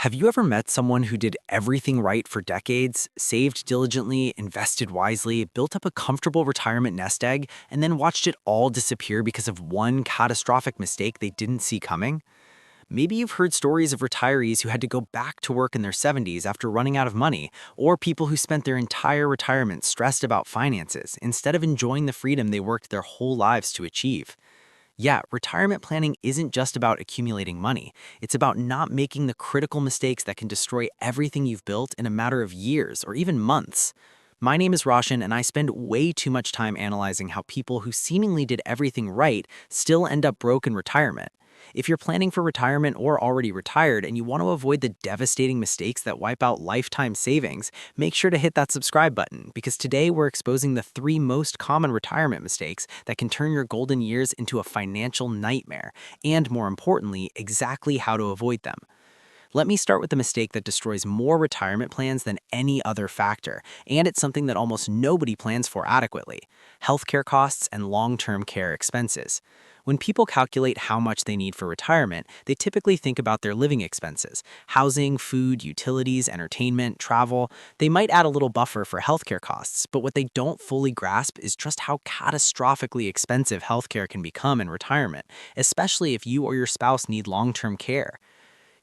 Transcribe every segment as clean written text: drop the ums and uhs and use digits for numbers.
Have you ever met someone who did everything right for decades, saved diligently, invested wisely, built up a comfortable retirement nest egg, and then watched it all disappear because of one catastrophic mistake they didn't see coming? Maybe you've heard stories of retirees who had to go back to work in their 70s after running out of money, or people who spent their entire retirement stressed about finances instead of enjoying the freedom they worked their whole lives to achieve. Yeah, retirement planning isn't just about accumulating money. It's about not making the critical mistakes that can destroy everything you've built in a matter of years or even months. My name is Roshan, and I spend way too much time analyzing how people who seemingly did everything right still end up broke in retirement. If you're planning for retirement or already retired and you want to avoid the devastating mistakes that wipe out lifetime savings, make sure to hit that subscribe button because today we're exposing the three most common retirement mistakes that can turn your golden years into a financial nightmare, and more importantly, exactly how to avoid them. Let me start with the mistake that destroys more retirement plans than any other factor, and it's something that almost nobody plans for adequately: healthcare costs and long-term care expenses. When people calculate how much they need for retirement, they typically think about their living expenses: housing, food, utilities, entertainment, travel. They might add a little buffer for healthcare costs, but what they don't fully grasp is just how catastrophically expensive healthcare can become in retirement, especially if you or your spouse need long-term care.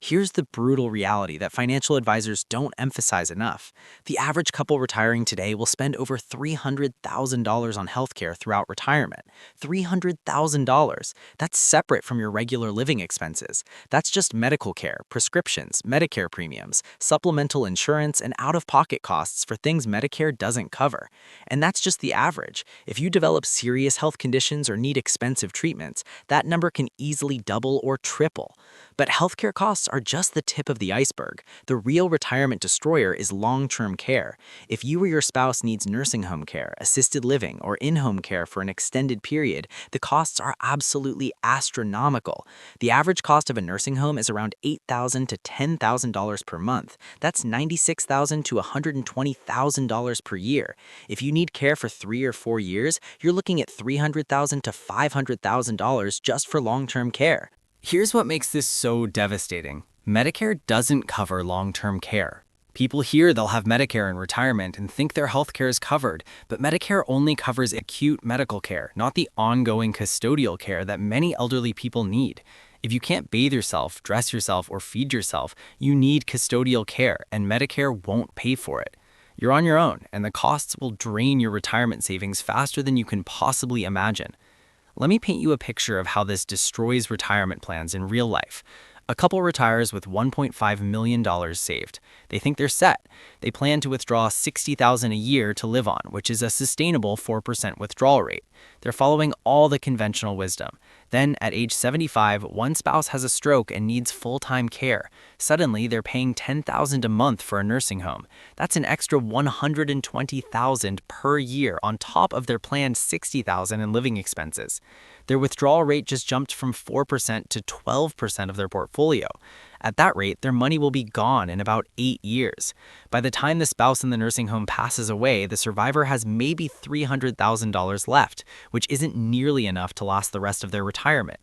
Here's the brutal reality that financial advisors don't emphasize enough. The average couple retiring today will spend over $300,000 on healthcare throughout retirement. $300,000. That's separate from your regular living expenses. That's just medical care, prescriptions, Medicare premiums, supplemental insurance, and out-of-pocket costs for things Medicare doesn't cover. And that's just the average. If you develop serious health conditions or need expensive treatments, that number can easily double or triple. But healthcare costs are just the tip of the iceberg. The real retirement destroyer is long-term care. If you or your spouse needs nursing home care, assisted living, or in-home care for an extended period, the costs are absolutely astronomical. The average cost of a nursing home is around $8,000 to $10,000 per month. That's $96,000 to $120,000 per year. If you need care for 3 or 4 years, you're looking at $300,000 to $500,000 just for long-term care. Here's what makes this so devastating. Medicare doesn't cover long-term care. People hear they'll have Medicare in retirement and think their health care is covered, but Medicare only covers acute medical care, not the ongoing custodial care that many elderly people need. If you can't bathe yourself, dress yourself, or feed yourself, you need custodial care, and Medicare won't pay for it. You're on your own, and the costs will drain your retirement savings faster than you can possibly imagine. Let me paint you a picture of how this destroys retirement plans in real life. A couple retires with $1.5 million saved. They think they're set. They plan to withdraw $60,000 a year to live on, which is a sustainable 4% withdrawal rate. They're following all the conventional wisdom. Then, at age 75, one spouse has a stroke and needs full-time care. Suddenly, they're paying $10,000 a month for a nursing home. That's an extra $120,000 per year on top of their planned $60,000 in living expenses. Their withdrawal rate just jumped from 4% to 12% of their portfolio. At that rate, their money will be gone in about 8 years. By the time the spouse in the nursing home passes away, the survivor has maybe $300,000 left, which isn't nearly enough to last the rest of their retirement.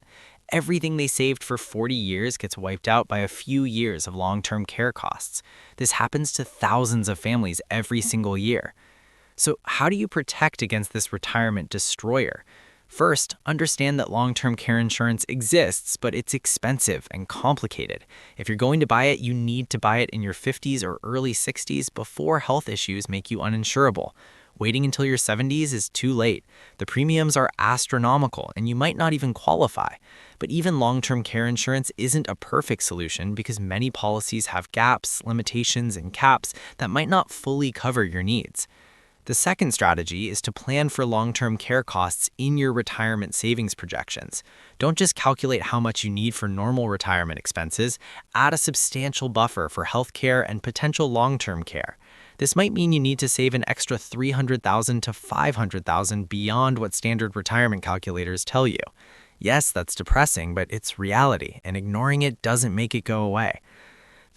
Everything they saved for 40 years gets wiped out by a few years of long-term care costs. This happens to thousands of families every single year. So how do you protect against this retirement destroyer? First, understand that long-term care insurance exists, but it's expensive and complicated. If you're going to buy it, you need to buy it in your 50s or early 60s before health issues make you uninsurable. Waiting until your 70s is too late. The premiums are astronomical, and you might not even qualify. But even long-term care insurance isn't a perfect solution because many policies have gaps, limitations, and caps that might not fully cover your needs. The second strategy is to plan for long-term care costs in your retirement savings projections. Don't just calculate how much you need for normal retirement expenses, add a substantial buffer for healthcare and potential long-term care. This might mean you need to save an extra $300,000 to $500,000 beyond what standard retirement calculators tell you. Yes, that's depressing, but it's reality, and ignoring it doesn't make it go away.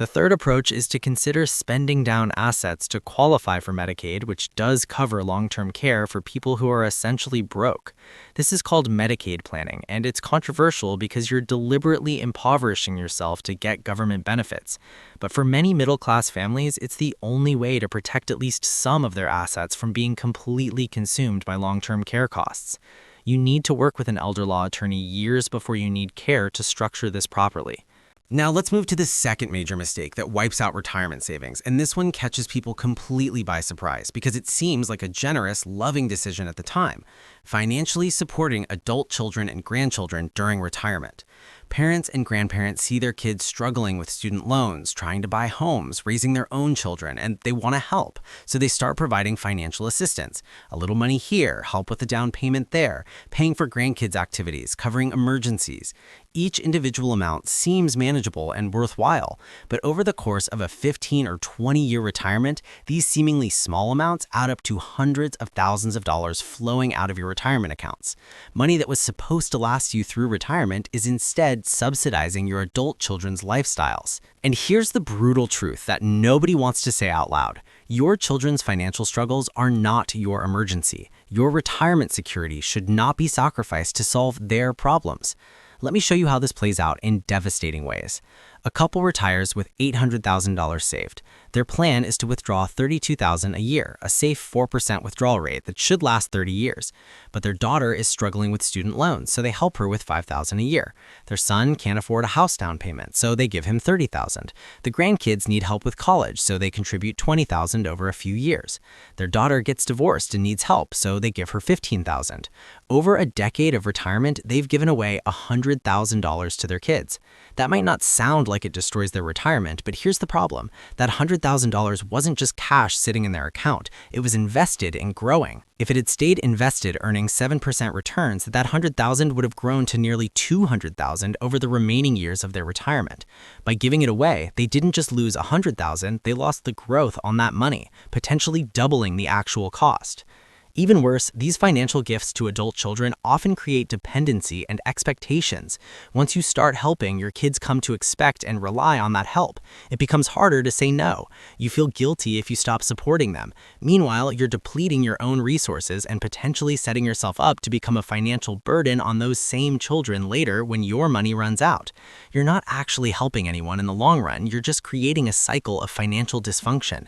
The third approach is to consider spending down assets to qualify for Medicaid, which does cover long-term care for people who are essentially broke. This is called Medicaid planning, and it's controversial because you're deliberately impoverishing yourself to get government benefits. But for many middle-class families, it's the only way to protect at least some of their assets from being completely consumed by long-term care costs. You need to work with an elder law attorney years before you need care to structure this properly. Now let's move to the second major mistake that wipes out retirement savings, and this one catches people completely by surprise because it seems like a generous, loving decision at the time: financially supporting adult children and grandchildren during retirement. Parents and grandparents see their kids struggling with student loans, trying to buy homes, raising their own children, and they want to help. So they start providing financial assistance. A little money here, help with the down payment there, paying for grandkids' activities, covering emergencies. Each individual amount seems manageable and worthwhile, but over the course of a 15 or 20-year retirement, these seemingly small amounts add up to hundreds of thousands of dollars flowing out of your retirement accounts. Money that was supposed to last you through retirement is instead subsidizing your adult children's lifestyles. And here's the brutal truth that nobody wants to say out loud: your children's financial struggles are not your emergency. Your retirement security should not be sacrificed to solve their problems. Let me show you how this plays out in devastating ways. A couple retires with $800,000 saved. Their plan is to withdraw $32,000 a year, a safe 4% withdrawal rate that should last 30 years. But their daughter is struggling with student loans, so they help her with $5,000 a year. Their son can't afford a house down payment, so they give him $30,000. The grandkids need help with college, so they contribute $20,000 over a few years. Their daughter gets divorced and needs help, so they give her $15,000. Over a decade of retirement, they've given away $100,000 to their kids. That might not sound like it destroys their retirement, but here's the problem. That $100,000 wasn't just cash sitting in their account. It was invested in growing. If it had stayed invested earning 7% returns, that $100,000 would have grown to nearly $200,000 over the remaining years of their retirement. By giving it away, they didn't just lose $100,000, they lost the growth on that money, potentially doubling the actual cost. Even worse, these financial gifts to adult children often create dependency and expectations. Once you start helping, your kids come to expect and rely on that help. It becomes harder to say no. You feel guilty if you stop supporting them. Meanwhile, you're depleting your own resources and potentially setting yourself up to become a financial burden on those same children later when your money runs out. You're not actually helping anyone in the long run. You're just creating a cycle of financial dysfunction.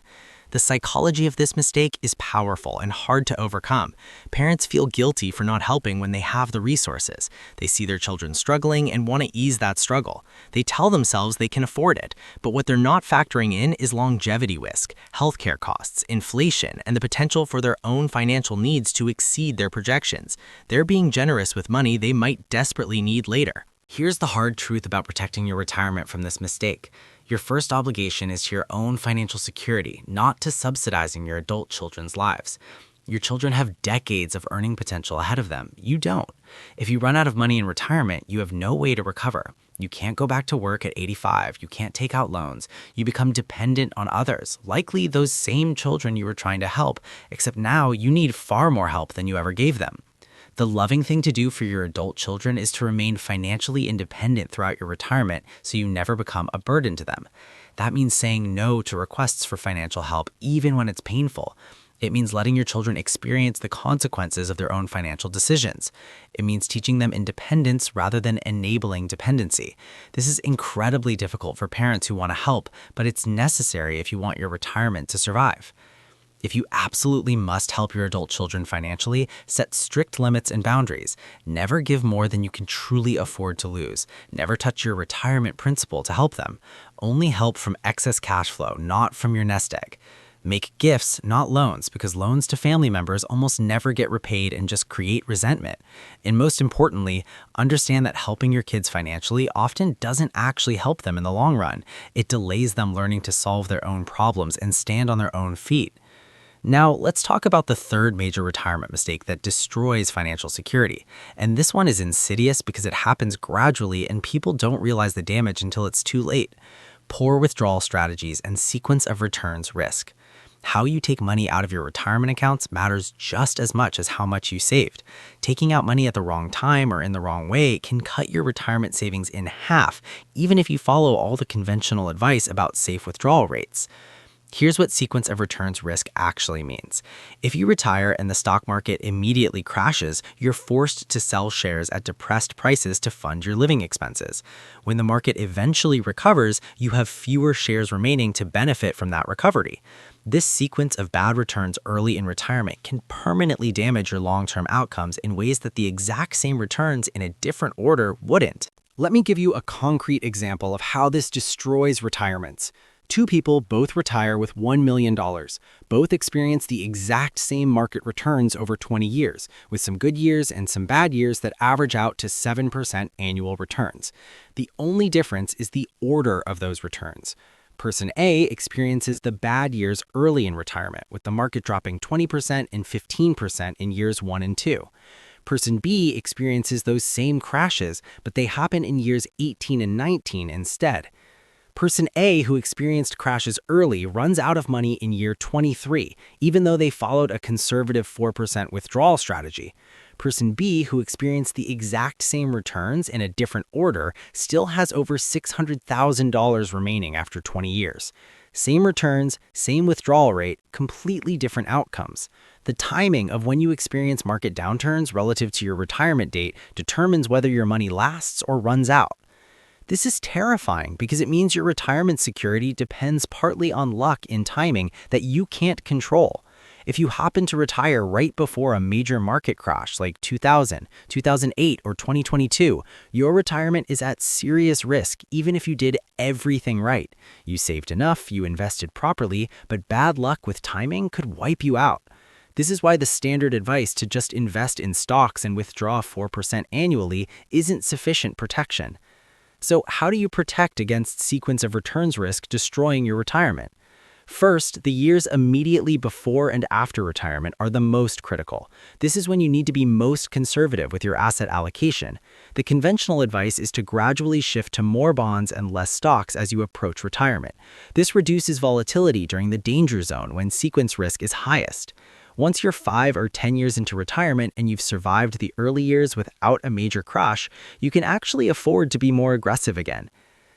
The psychology of this mistake is powerful and hard to overcome. Parents feel guilty for not helping when they have the resources. They see their children struggling and want to ease that struggle. They tell themselves they can afford it, but what they're not factoring in is longevity risk, healthcare costs, inflation, and the potential for their own financial needs to exceed their projections. They're being generous with money they might desperately need later. Here's the hard truth about protecting your retirement from this mistake. Your first obligation is to your own financial security, not to subsidizing your adult children's lives. Your children have decades of earning potential ahead of them. You don't. If you run out of money in retirement, you have no way to recover. You can't go back to work at 85. You can't take out loans. You become dependent on others, likely those same children you were trying to help, except now you need far more help than you ever gave them. The loving thing to do for your adult children is to remain financially independent throughout your retirement so you never become a burden to them. That means saying no to requests for financial help even when it's painful. It means letting your children experience the consequences of their own financial decisions. It means teaching them independence rather than enabling dependency. This is incredibly difficult for parents who want to help, but it's necessary if you want your retirement to survive. If you absolutely must help your adult children financially, set strict limits and boundaries. Never give more than you can truly afford to lose. Never touch your retirement principal to help them. Only help from excess cash flow, not from your nest egg. Make gifts, not loans, because loans to family members almost never get repaid and just create resentment. And most importantly, understand that helping your kids financially often doesn't actually help them in the long run. It delays them learning to solve their own problems and stand on their own feet. Now, let's talk about the third major retirement mistake that destroys financial security. And this one is insidious because it happens gradually and people don't realize the damage until it's too late. Poor withdrawal strategies and sequence of returns risk. How you take money out of your retirement accounts matters just as much as how much you saved. Taking out money at the wrong time or in the wrong way can cut your retirement savings in half, even if you follow all the conventional advice about safe withdrawal rates. Here's what sequence of returns risk actually means. If you retire and the stock market immediately crashes, you're forced to sell shares at depressed prices to fund your living expenses. When the market eventually recovers, you have fewer shares remaining to benefit from that recovery. This sequence of bad returns early in retirement can permanently damage your long-term outcomes in ways that the exact same returns in a different order wouldn't. Let me give you a concrete example of how this destroys retirements. Two people both retire with $1 million. Both experience the exact same market returns over 20 years, with some good years and some bad years that average out to 7% annual returns. The only difference is the order of those returns. Person A experiences the bad years early in retirement, with the market dropping 20% and 15% in years 1 and 2. Person B experiences those same crashes, but they happen in years 18 and 19 instead. Person A, who experienced crashes early, runs out of money in year 23, even though they followed a conservative 4% withdrawal strategy. Person B, who experienced the exact same returns in a different order, still has over $600,000 remaining after 20 years. Same returns, same withdrawal rate, completely different outcomes. The timing of when you experience market downturns relative to your retirement date determines whether your money lasts or runs out. This is terrifying because it means your retirement security depends partly on luck in timing that you can't control. If you happen to retire right before a major market crash like 2000, 2008, or 2022, your retirement is at serious risk even if you did everything right. You saved enough, you invested properly, but bad luck with timing could wipe you out. This is why the standard advice to just invest in stocks and withdraw 4% annually isn't sufficient protection. So how do you protect against sequence of returns risk destroying your retirement? First, the years immediately before and after retirement are the most critical. This is when you need to be most conservative with your asset allocation. The conventional advice is to gradually shift to more bonds and less stocks as you approach retirement. This reduces volatility during the danger zone when sequence risk is highest. Once you're 5 or 10 years into retirement and you've survived the early years without a major crash, you can actually afford to be more aggressive again.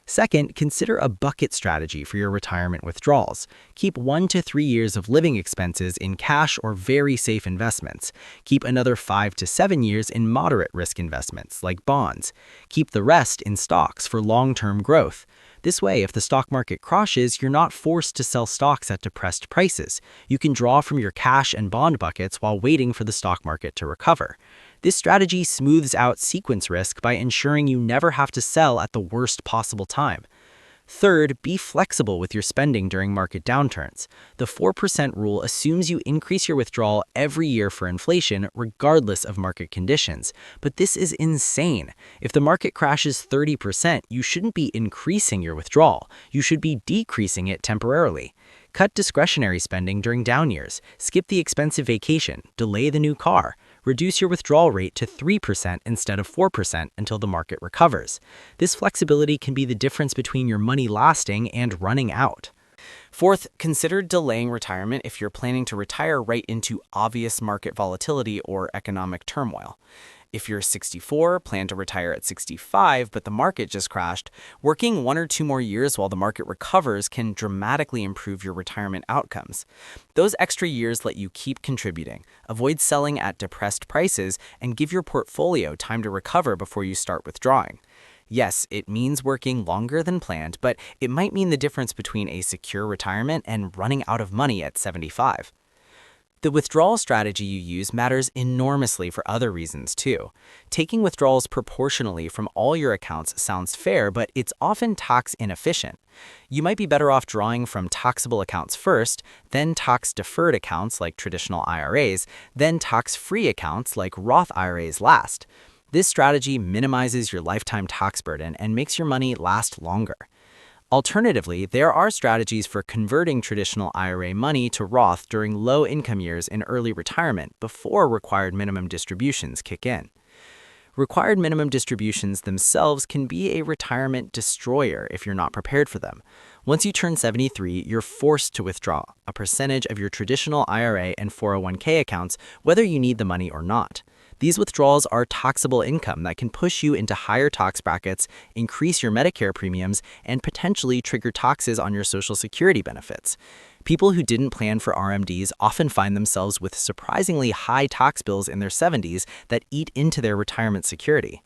Second, consider a bucket strategy for your retirement withdrawals. Keep 1 to 3 years of living expenses in cash or very safe investments. Keep another 5 to 7 years in moderate risk investments like bonds. Keep the rest in stocks for long-term growth. This way, if the stock market crashes, you're not forced to sell stocks at depressed prices. You can draw from your cash and bond buckets while waiting for the stock market to recover. This strategy smooths out sequence risk by ensuring you never have to sell at the worst possible time. Third, be flexible with your spending during market downturns. The 4% rule assumes you increase your withdrawal every year for inflation, regardless of market conditions. But this is insane. If the market crashes 30%, you shouldn't be increasing your withdrawal. You should be decreasing it temporarily. Cut discretionary spending during down years. Skip the expensive vacation. Delay the new car. Reduce your withdrawal rate to 3% instead of 4% until the market recovers. This flexibility can be the difference between your money lasting and running out. Fourth, consider delaying retirement if you're planning to retire right into obvious market volatility or economic turmoil. If you're 64, plan to retire at 65, but the market just crashed, working 1 or 2 more years while the market recovers can dramatically improve your retirement outcomes. Those extra years let you keep contributing, avoid selling at depressed prices, and give your portfolio time to recover before you start withdrawing. Yes, it means working longer than planned, but it might mean the difference between a secure retirement and running out of money at 75. The withdrawal strategy you use matters enormously for other reasons too. Taking withdrawals proportionally from all your accounts sounds fair, but it's often tax inefficient. You might be better off drawing from taxable accounts first, then tax-deferred accounts like traditional IRAs, then tax-free accounts like Roth IRAs last. This strategy minimizes your lifetime tax burden and makes your money last longer. Alternatively, there are strategies for converting traditional IRA money to Roth during low-income years in early retirement before required minimum distributions kick in. Required minimum distributions themselves can be a retirement destroyer if you're not prepared for them. Once you turn 73, you're forced to withdraw a percentage of your traditional IRA and 401k accounts, whether you need the money or not. These withdrawals are taxable income that can push you into higher tax brackets, increase your Medicare premiums, and potentially trigger taxes on your Social Security benefits. People who didn't plan for RMDs often find themselves with surprisingly high tax bills in their 70s that eat into their retirement security.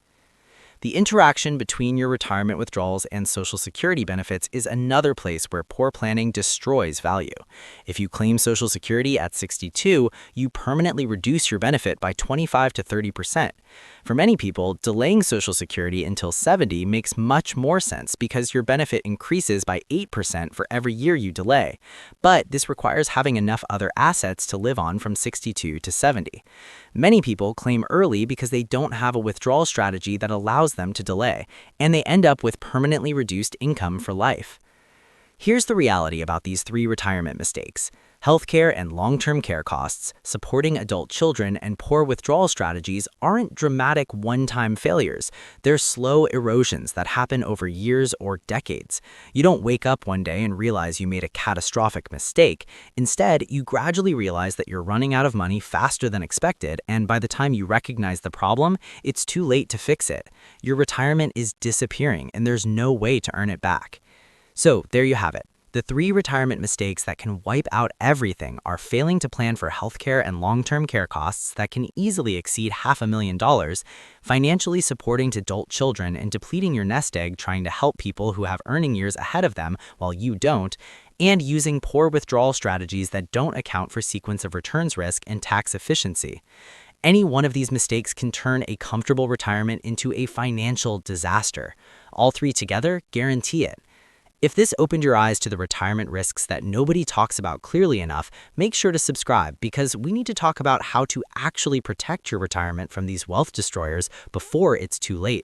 The interaction between your retirement withdrawals and Social Security benefits is another place where poor planning destroys value. If you claim Social Security at 62, you permanently reduce your benefit by 25 to 30%. For many people, delaying Social Security until 70 makes much more sense because your benefit increases by 8% for every year you delay. But this requires having enough other assets to live on from 62 to 70. Many people claim early because they don't have a withdrawal strategy that allows them to delay, and they end up with permanently reduced income for life. Here's the reality about these three retirement mistakes. Healthcare and long-term care costs, supporting adult children, and poor withdrawal strategies aren't dramatic one-time failures. They're slow erosions that happen over years or decades. You don't wake up one day and realize you made a catastrophic mistake. Instead, you gradually realize that you're running out of money faster than expected, and by the time you recognize the problem, it's too late to fix it. Your retirement is disappearing, and there's no way to earn it back. So, there you have it. The three retirement mistakes that can wipe out everything are failing to plan for healthcare and long-term care costs that can easily exceed $500,000, financially supporting adult children and depleting your nest egg trying to help people who have earning years ahead of them while you don't, and using poor withdrawal strategies that don't account for sequence of returns risk and tax efficiency. Any one of these mistakes can turn a comfortable retirement into a financial disaster. All three together guarantee it. If this opened your eyes to the retirement risks that nobody talks about clearly enough, make sure to subscribe because we need to talk about how to actually protect your retirement from these wealth destroyers before it's too late.